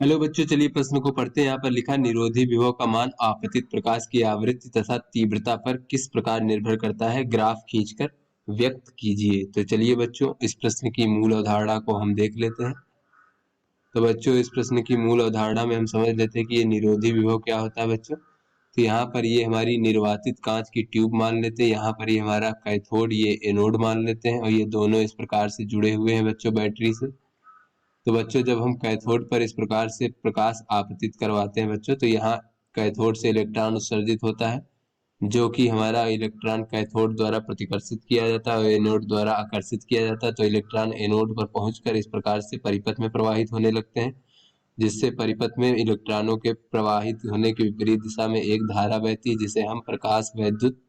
Hello बच्चों, चलिए प्रश्न को पढ़ते हैं। यहाँ पर लिखा निरोधी विभव का मान आपतित प्रकाश की आवृत्ति तथा तीव्रता पर किस प्रकार निर्भर करता है, ग्राफ खींचकर व्यक्त कीजिए। तो चलिए बच्चों, इस प्रश्न की मूल अवधारणा को हम देख लेते हैं। तो बच्चों, इस प्रश्न की मूल अवधारणा में हम समझ लेते हैं कि ये निरोधी विभव क्या होता है बच्चों। तो यहाँ पर ये हमारी निर्वातित कांच की ट्यूब मान लेते हैं, यहाँ पर ये हमारा कैथोड, ये एनोड मान लेते हैं, और ये दोनों इस प्रकार से जुड़े हुए हैं बच्चों बैटरी से। तो बच्चों, जब हम कैथोड पर इस प्रकार से प्रकाश आपतित करवाते हैं बच्चों, तो यहाँ कैथोड से इलेक्ट्रॉन उत्सर्जित होता है, जो कि हमारा इलेक्ट्रॉन कैथोड द्वारा प्रतिकर्षित किया जाता है और एनोड द्वारा आकर्षित किया जाता है। तो इलेक्ट्रॉन एनोड पर पहुंचकर इस प्रकार से परिपथ में प्रवाहित होने लगते हैं, जिससे परिपथ में इलेक्ट्रॉनों के प्रवाहित होने के विपरीत दिशा में एक धारा बहती है, जिसे हम प्रकाश वैद्युत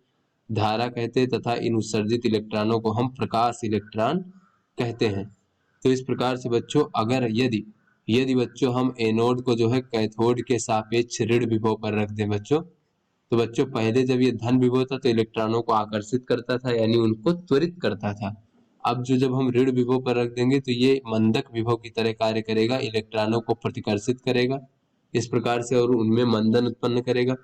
धारा कहते हैं, तथा इन उत्सर्जित इलेक्ट्रॉनों को हम प्रकाश इलेक्ट्रॉन कहते हैं। तो इस प्रकार से बच्चों, अगर यदि यदि बच्चों हम एनोड को जो है कैथोड के सापेक्ष ऋण विभव पर रख दें बच्चों, तो बच्चों पहले जब ये धन विभव था तो इलेक्ट्रॉनों को आकर्षित करता था, यानी उनको त्वरित करता था। अब जब हम ऋण विभव पर रख देंगे तो ये मंदक विभव की तरह कार्य करेगा, इलेक्ट्रॉनों को प्रतिकर्षित करेगा इस प्रकार से और उनमें मंदन उत्पन्न करेगा।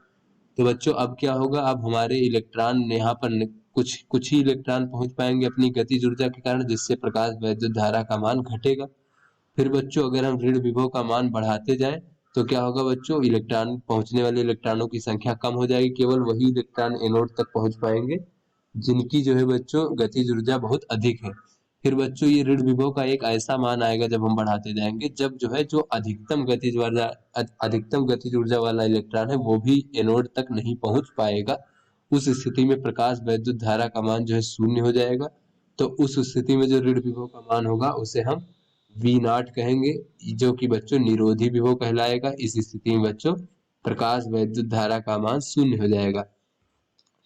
तो बच्चों अब क्या होगा, अब हमारे इलेक्ट्रॉन यहाँ पर कुछ कुछ ही इलेक्ट्रॉन पहुंच पाएंगे अपनी गतिज ऊर्जा के कारण, जिससे प्रकाश वैद्युत धारा का मान घटेगा। फिर बच्चों अगर हम ऋण विभव का मान बढ़ाते जाएं तो क्या होगा बच्चों, इलेक्ट्रॉन पहुंचने वाले इलेक्ट्रॉनों की संख्या कम हो जाएगी, केवल वही इलेक्ट्रॉन एनोड तक पहुंच पाएंगे जिनकी जो है बच्चों गतिज ऊर्जा बहुत अधिक है। फिर बच्चों ये ऋण विभव का एक ऐसा मान आएगा जब हम बढ़ाते जाएंगे, जब जो है जो अधिकतम गतिज ऊर्जा वाला इलेक्ट्रॉन है वो भी एनोड तक नहीं पहुंच पाएगा। उस स्थिति में प्रकाश वैद्युत धारा का मान जो है शून्य हो जाएगा। तो उस स्थिति में जो ऋण विभव का मान होगा उसे हम V0 कहेंगे, जो कि बच्चों निरोधी विभव कहलाएगा। इस स्थिति में बच्चों प्रकाश वैद्युत धारा का मान शून्य हो जाएगा।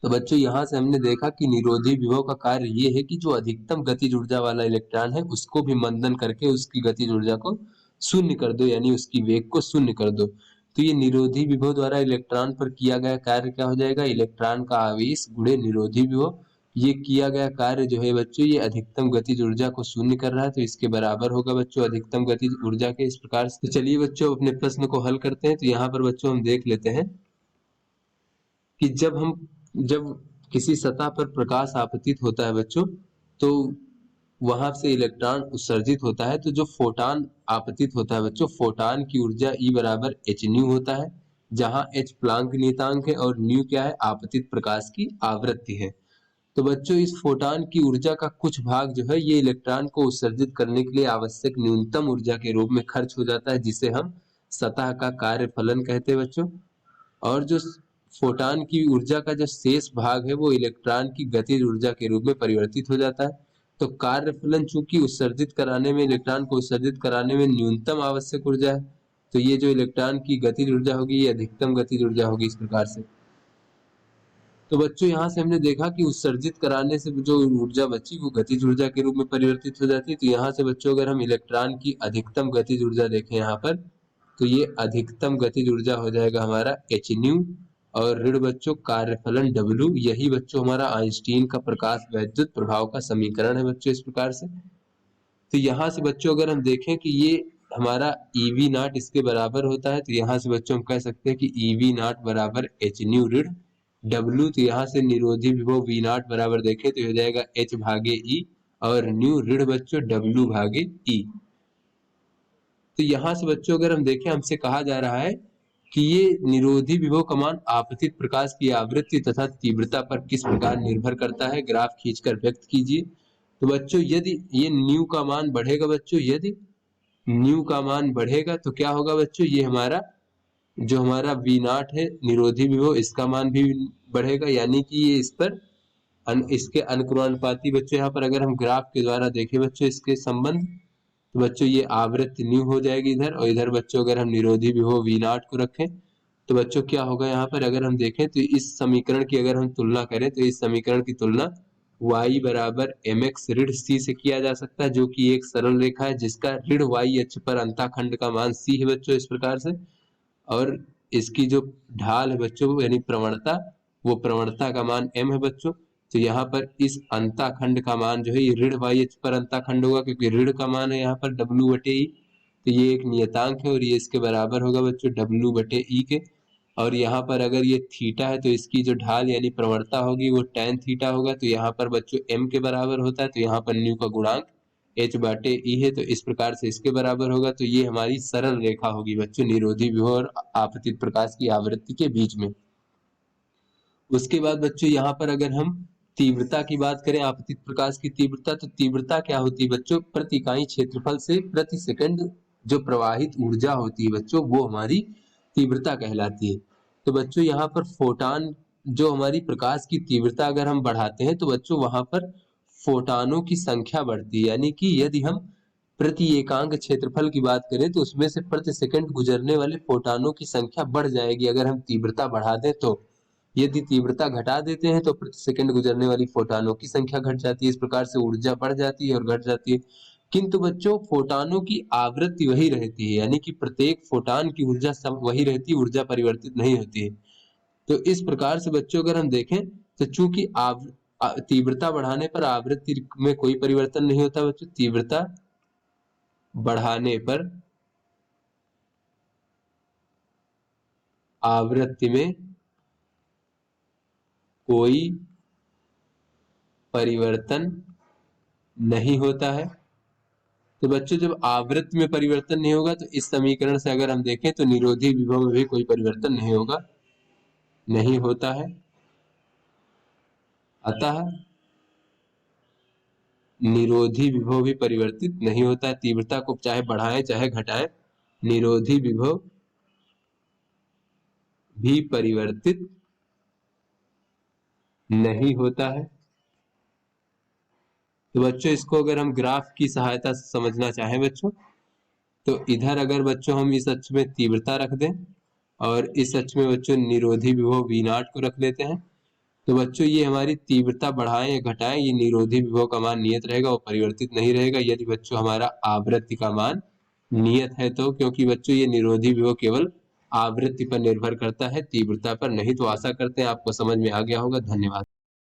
तो बच्चों यहाँ से हमने देखा कि निरोधी विभव का कार्य ये है कि जो अधिकतम गतिज ऊर्जा वाला इलेक्ट्रॉन है उसको भी मंदन करके उसकी गतिज ऊर्जा को शून्य कर दो, यानी उसकी वेग को शून्य कर दो। तो ये निरोधी विभव द्वारा इलेक्ट्रॉन पर किया गया कार्य क्या हो जाएगा, इलेक्ट्रॉन का आवेश गुणे निरोधी विभव। ये किया गया कार्य जो है बच्चों, ये अधिकतम गतिज ऊर्जा को शून्य कर रहा है, तो इसके बराबर होगा बच्चों अधिकतम गतिज ऊर्जा के। इस प्रकार से तो चलिए बच्चों अपने प्रश्न को हल करते हैं। तो यहाँ पर बच्चों हम देख लेते हैं कि जब किसी सतह पर प्रकाश आपतित होता है बच्चों, तो वहां से इलेक्ट्रॉन उत्सर्जित होता है। तो जो फोटॉन आपतित होता है बच्चों, फोटॉन की ऊर्जा E बराबर एच न्यू होता है, जहां एच प्लांक नियतांक है और न्यू क्या है, आपतित प्रकाश की आवृत्ति है। तो बच्चों इस फोटॉन की ऊर्जा का कुछ भाग जो है ये इलेक्ट्रॉन को उत्सर्जित करने के लिए आवश्यक न्यूनतम ऊर्जा के रूप में खर्च हो जाता है, जिसे हम सतह का कार्य फलन कहते हैं बच्चों। और जो फोटॉन की ऊर्जा का जो शेष भाग है वो इलेक्ट्रॉन की गतिज ऊर्जा के रूप में परिवर्तित हो जाता है। तो कार्य फलन चूंकि उत्सर्जित कराने में, इलेक्ट्रॉन को उत्सर्जित कराने में न्यूनतम आवश्यक ऊर्जा है, तो ये जो इलेक्ट्रॉन की गतिज ऊर्जा होगी ये अधिकतम गतिज ऊर्जा होगी इस प्रकार से। तो बच्चों यहाँ से हमने देखा कि उत्सर्जित कराने से जो ऊर्जा बची वो गतिज ऊर्जा के रूप में परिवर्तित हो जाती है। तो यहाँ से बच्चों अगर हम इलेक्ट्रॉन की अधिकतम गतिज ऊर्जा देखें यहाँ पर, तो ये अधिकतम गतिज ऊर्जा हो जाएगा हमारा एच न्यू, और ऋण बच्चों कार्यफलन डब्ल्यू। यही बच्चों हमारा आइंस्टीन का प्रकाश वैद्युत प्रभाव का समीकरण है बच्चों इस प्रकार से। तो यहाँ से बच्चों अगर हम देखें कि ये हमारा EV0 इसके बराबर होता है, तो यहाँ से बच्चों हम कह सकते हैं कि EV0 बराबर एच न्यू ऋण डब्ल्यू। तो यहाँ से निरोधी विभव V0 बराबर देखें तो हो जाएगा H भागे E, और न्यू ऋण बच्चों W भागे E। तो यहाँ से बच्चों अगर हम देखें, हमसे कहा जा रहा है कि ये निरोधी विभव का मान आपतित प्रकाश की आवृत्ति तथा तीव्रता पर किस प्रकार निर्भर करता है, ग्राफ खींचकर व्यक्त कीजिए। तो बच्चों यदि ये न्यू का मान बढ़ेगा बच्चों, यदि न्यू का मान बढ़ेगा तो क्या होगा बच्चों, ये हमारा जो हमारा V0 है निरोधी विभव, इसका मान भी बढ़ेगा, यानी कि ये इस पर इसके अनुक्रमानुपाती बच्चों। यहाँ पर अगर हम ग्राफ के द्वारा देखें बच्चों इसके संबंध, तो बच्चों ये आवृत्ति न्यू हो जाएगी इधर, और इधर बच्चों अगर हम निरोधी विभव V0 को रखें तो बच्चों क्या होगा, यहाँ पर अगर हम देखें तो इस समीकरण की अगर हम तुलना करें तो इस समीकरण की तुलना y बराबर mx ऋण c से किया जा सकता है, जो कि एक सरल रेखा है जिसका ऋण y अक्ष पर अंतःखंड का मान c है बच्चों इस प्रकार से, और इसकी जो ढाल है बच्चों यानी प्रवणता, वो प्रवणता का मान m है बच्चों। तो यहाँ पर इस अंतःखंड का मान जो है ये ऋण y अक्ष पर अंतःखंड होगा, क्योंकि ऋण का मान है यहाँ पर w बटे ई, तो ये एक नियतांक है और ये इसके बराबर होगा बच्चों W/E के। और यहाँ पर अगर ये थीटा है तो इसकी जो ढाल यानी प्रवणता होगी वो tan थीटा होगा। तो यहाँ पर बच्चों m के बराबर होता है, तो यहाँ पर न्यू का गुणांक H/E है, तो इस प्रकार से इसके बराबर होगा। तो ये हमारी सरल रेखा होगी बच्चों निरोधी विभव और आपतित प्रकाश की आवृत्ति के बीच में। उसके बाद बच्चों यहाँ पर अगर हम तीव्रता की बात करें, आपतित प्रकाश की तीव्रता, तो तीव्रता क्या होती है बच्चों, प्रति इकाई क्षेत्रफल से प्रति सेकंड जो प्रवाहित ऊर्जा होती है बच्चों, वो हमारी तीव्रता कहलाती है। तो बच्चों यहाँ पर फोटान जो हमारी प्रकाश की तीव्रता अगर हम बढ़ाते हैं तो बच्चों वहां पर फोटानों की संख्या बढ़ती है, यानी कि यदि हम प्रति एकांक क्षेत्रफल की बात करें तो उसमें से प्रति सेकंड गुजरने वाले फोटानों की संख्या बढ़ जाएगी अगर हम तीव्रता बढ़ा दें तो। यदि तीव्रता घटा देते हैं तो प्रति सेकंड गुजरने वाली फोटानों की संख्या घट जाती है। इस प्रकार से ऊर्जा बढ़ जाती है और घट जाती है। किंतु बच्चों फोटानों की आवृत्ति वही रहती है, यानी कि प्रत्येक फोटान की ऊर्जा सब वही रहती है, ऊर्जा परिवर्तित नहीं होती है। तो इस प्रकार से बच्चों अगर हम देखें तो चूंकि तीव्रता बढ़ाने पर आवृत्ति में कोई परिवर्तन नहीं होता बच्चों, तीव्रता बढ़ाने पर आवृत्ति में कोई परिवर्तन नहीं होता है। तो बच्चों जब आवृत्ति में परिवर्तन नहीं होगा तो इस समीकरण से अगर हम देखें तो निरोधी विभव में भी कोई परिवर्तन नहीं होगा, नहीं होता है। अतः निरोधी विभव भी परिवर्तित नहीं होता है। तीव्रता को चाहे बढ़ाएं चाहे घटाएं, निरोधी विभव भी परिवर्तित नहीं होता है। तो बच्चों इसको अगर हम ग्राफ की सहायता से समझना चाहें बच्चों, तो इधर अगर बच्चों हम इस अक्ष में तीव्रता रख दें और इस अक्ष में बच्चों निरोधी विभव V0 को रख लेते हैं, तो बच्चों ये हमारी तीव्रता बढ़ाएं या घटाएं, ये निरोधी विभव का मान नियत रहेगा, वो परिवर्तित नहीं रहेगा। यदि बच्चों हमारा आवृत्ति का मान नियत है तो, क्योंकि बच्चों ये निरोधी विभव केवल आवृत्ति पर निर्भर करता है, तीव्रता पर नहीं। तो आशा करते हैं आपको समझ में आ गया होगा। धन्यवाद।